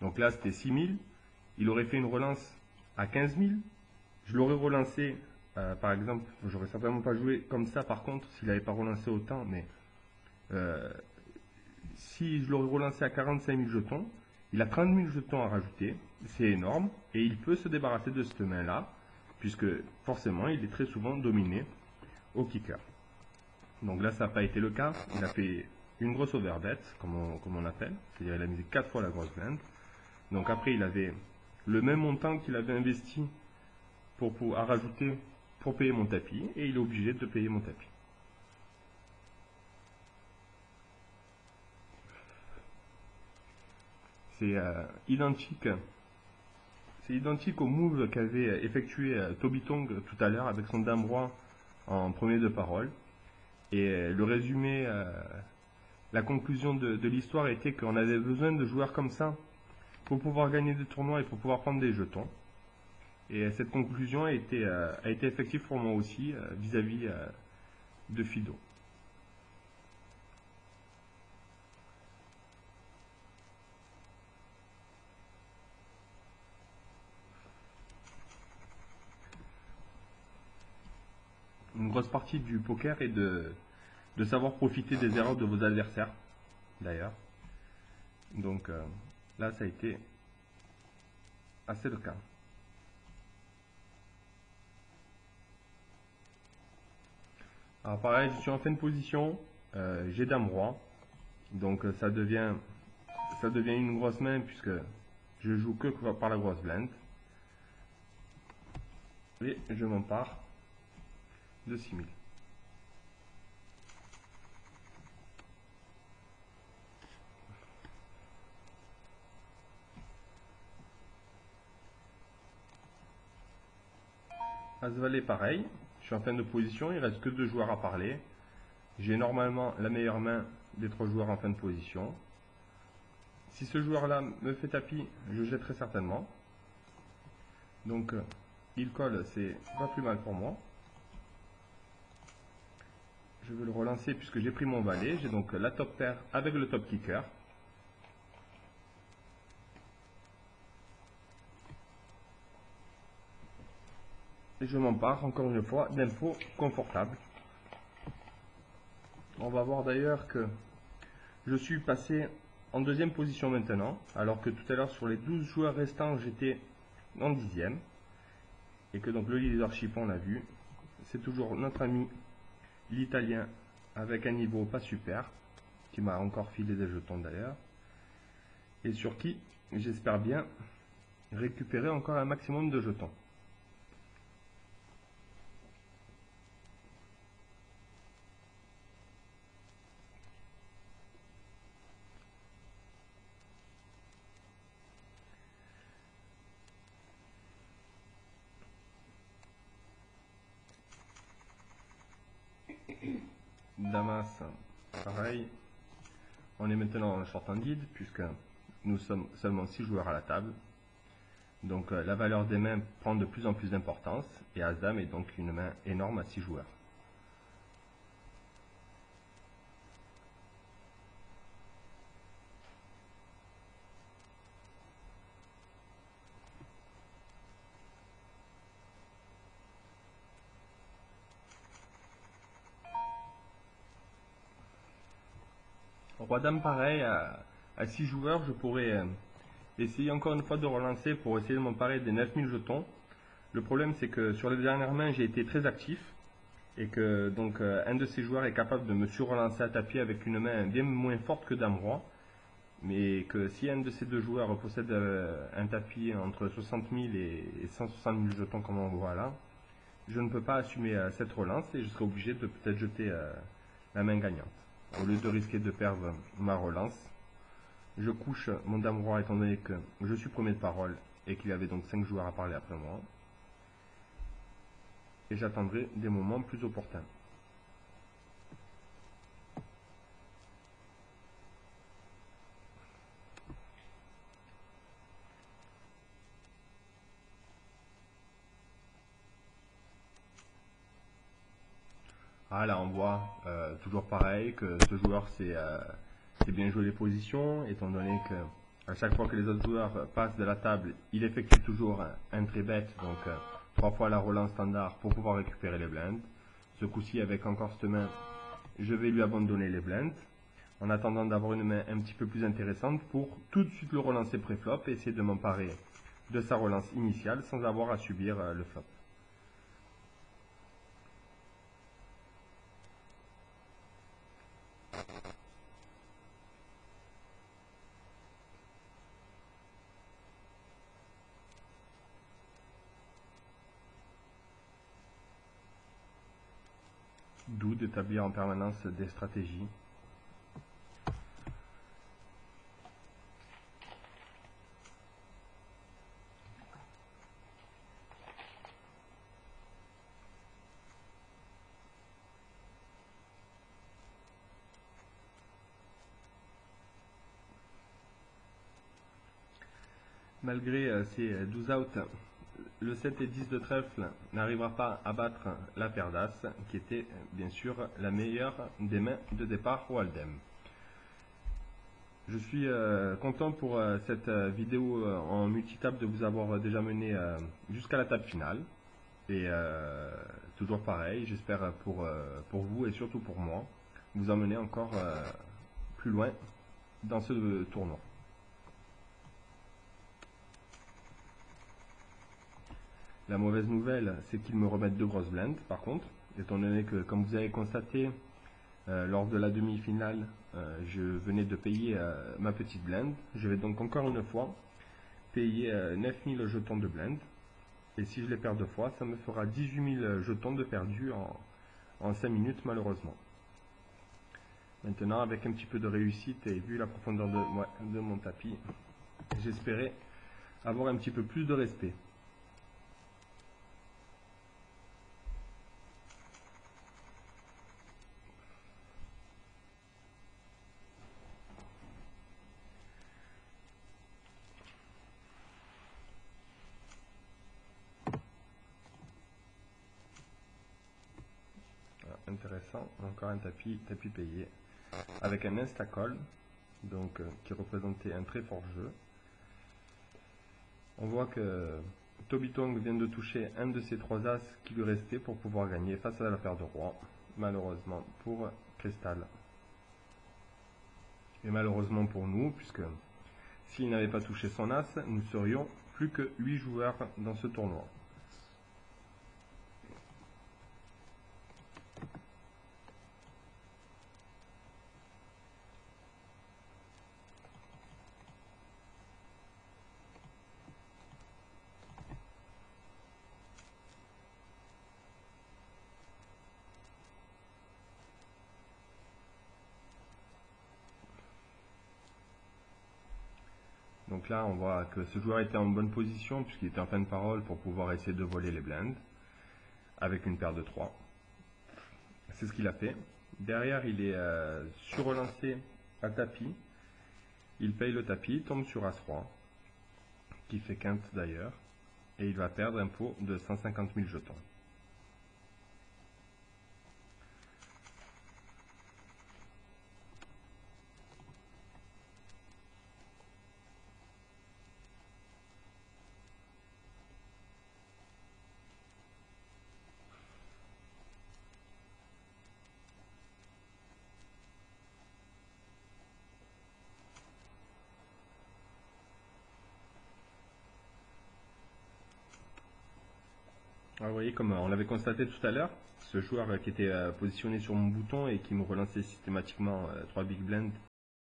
Donc là, c'était 6000. Il aurait fait une relance à 15 000. Je l'aurais relancé, par exemple, j'aurais certainement pas joué comme ça par contre, s'il n'avait pas relancé autant, mais euh, si je l'aurais relancé à 45 000 jetons, il a 30 000 jetons à rajouter, c'est énorme, et il peut se débarrasser de cette main-là, puisque forcément, il est très souvent dominé au kicker. Donc là, ça n'a pas été le cas, il a fait une grosse overbet, comme on appelle, c'est-à-dire il a misé 4 fois la grosse blinde. Donc après, il avait le même montant qu'il avait investi à rajouter pour payer mon tapis, et il est obligé de payer mon tapis. C'est identique au move qu'avait effectué Toby Tong tout à l'heure avec son dame roi en premier de parole. Et le résumé, la conclusion de l'histoire était qu'on avait besoin de joueurs comme ça pour pouvoir gagner des tournois et pour pouvoir prendre des jetons. Et cette conclusion a été effective pour moi aussi vis-à-vis de Fido. Une grosse partie du poker est de savoir profiter des erreurs de vos adversaires, d'ailleurs. Donc là, ça a été assez le cas. Alors pareil, je suis en fin de position, j'ai dame roi, donc ça devient une grosse main puisque je joue que par la grosse blinde. Et je m'empare de 6000. As-valet pareil, je suis en fin de position, il ne reste que 2 joueurs à parler. J'ai normalement la meilleure main des 3 joueurs en fin de position. Si ce joueur-là me fait tapis, je jetterai certainement. Donc il colle, c'est pas plus mal pour moi. Je vais le relancer puisque j'ai pris mon valet. J'ai donc la top paire avec le top kicker. Et je m'empare encore une fois d'infos confortables. On va voir d'ailleurs que je suis passé en deuxième position maintenant, alors que tout à l'heure sur les 12 joueurs restants j'étais en 10e. Et que donc le leadership, on l'a vu, c'est toujours notre ami l'italien avec un niveau pas super, qui m'a encore filé des jetons d'ailleurs, et sur qui j'espère bien récupérer encore un maximum de jetons. Damas, pareil, on est maintenant en short handed puisque nous sommes seulement 6 joueurs à la table. Donc la valeur des mains prend de plus en plus d'importance et As-Dame est donc une main énorme à 6 joueurs. Roi-Dame pareil, à 6 joueurs, je pourrais essayer encore une fois de relancer pour essayer de m'emparer des 9000 jetons. Le problème c'est que sur les dernières mains j'ai été très actif et que donc un de ces joueurs est capable de me surrelancer à tapis avec une main bien moins forte que Dame Roi. Mais que si un de ces deux joueurs possède un tapis entre 60 000 et 160 000 jetons comme on voit là, je ne peux pas assumer cette relance et je serai obligé de peut-être jeter la main gagnante. Au lieu de risquer de perdre ma relance, je couche mon dame roi étant donné que je suis premier de parole et qu'il y avait donc 5 joueurs à parler après moi. Et j'attendrai des moments plus opportuns. Ah là on voit toujours pareil que ce joueur c'est bien joué les positions étant donné que À chaque fois que les autres joueurs passent de la table, il effectue toujours un three bet, donc 3 fois la relance standard pour pouvoir récupérer les blinds. Ce coup-ci, avec encore cette main, je vais lui abandonner les blinds, en attendant d'avoir une main un petit peu plus intéressante pour tout de suite le relancer pré-flop et essayer de m'emparer de sa relance initiale sans avoir à subir le flop. D'où d'établir en permanence des stratégies. Malgré ces 12 outs, le 7 et 10 de trèfle n'arrivera pas à battre la paire d'As, qui était bien sûr la meilleure des mains de départ au Hold'em. Je suis content pour cette vidéo en multitable de vous avoir déjà mené jusqu'à la table finale. Et toujours pareil, j'espère pour vous et surtout pour moi, vous emmener encore plus loin dans ce tournoi. La mauvaise nouvelle, c'est qu'ils me remettent 2 grosses blinds, par contre, étant donné que, comme vous avez constaté, lors de la demi-finale, je venais de payer ma petite blind. Je vais donc encore une fois payer 9000 jetons de blind. Et si je les perds 2 fois, ça me fera 18 000 jetons de perdu en 5 minutes, malheureusement. Maintenant, avec un petit peu de réussite et vu la profondeur de mon tapis, j'espérais avoir un petit peu plus de respect. Intéressant, encore un tapis payé avec un insta-call, donc qui représentait un très fort jeu. On voit que Toby Tong vient de toucher un de ses 3 as qui lui restait pour pouvoir gagner face à la paire de roi, malheureusement pour Crystal. Et malheureusement pour nous, puisque s'il n'avait pas touché son as, nous serions plus que 8 joueurs dans ce tournoi. Donc là, on voit que ce joueur était en bonne position puisqu'il était en fin de parole pour pouvoir essayer de voler les blinds avec une paire de 3. C'est ce qu'il a fait. Derrière, il est surrelancé à tapis. Il paye le tapis, tombe sur As-Roi, qui fait quinte d'ailleurs, et il va perdre un pot de 150 000 jetons. Alors, vous voyez, comme on l'avait constaté tout à l'heure, ce joueur qui était positionné sur mon bouton et qui me relançait systématiquement 3 big blinds